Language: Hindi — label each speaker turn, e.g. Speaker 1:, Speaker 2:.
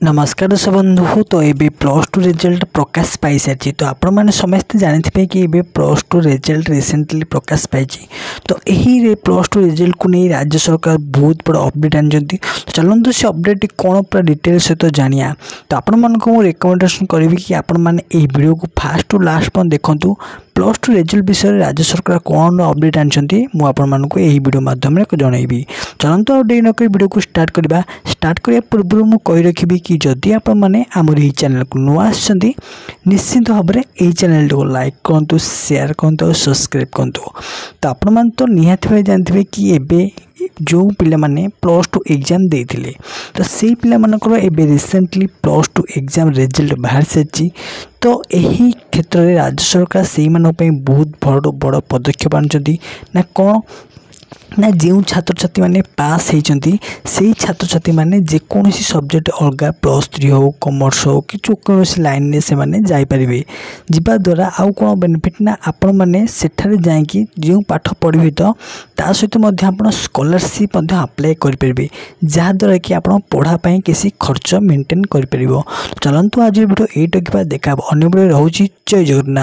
Speaker 1: नमस्कार दर्शक बंधु। तो ये प्लस टू रिजल्ट प्रकाश पाई सारी। तो आपण मैंने समस्ते जानते कि ये प्लस टू रिजल्ट रिसेंटली प्रकाश पाई। तो यही प्लस टू रिजल्ट को नहीं राज्य सरकार बहुत बड़ा अपडेट आनी। तो चलते से अपडेट कौन पूरा डिटेल सहित जानिया। तो आपण मानक रिकमेंडेशन करी कि आपण मैंने वीडियो को फास्ट टू लास्ट पर देखूँ। प्लस टू रिजल्ट विषय में राज्य सरकार कौन अपडेट आनी मुझे यही वीडियो माध्यम जनइबी। चलते आउ डे नक वीडियो को स्टार्ट करवा। स्टार्ट करने पूर्व मुझे कही रखी कि जदि आपने आमर यही चैनल को नुआ आसछन्ति निश्चित भाव में यही चैनल को लाइक करूँ, शेयर करूँ और सब्सक्राइब करूँ। तो आपण मैंने तो निहाती भाई जानते कि एबे जो पिला माने प्लस टू एग्जाम देथिले तो से पिला मानकर एबे recently plus two exam result बाहर सारी। तो यही क्षेत्र में राज्य सरकार से बहुत बड़ पदक्षेप आनी ना कौन ना जो छात्र छात्री मैंने पास होती से छात्र छात्री मैंने जेकोसी सब्जेक्ट अलग प्लस थ्री हो कॉमर्स हो कि कौन लाइन में से जापरें जा द्वारा आउ कौन बेनिफिट ना आपण मैंने सेठारे जाकि जो पाठ पढ़े तो ता सहित आप स्कॉलरशिप अप्लाई करेंगे जहाँद्वारा कि आप पढ़ाई किसी खर्च मेंटेन कर। चलतु आज वीडियो ये देखा अन्य वीडियो रोचे। जय जगन्नाथ।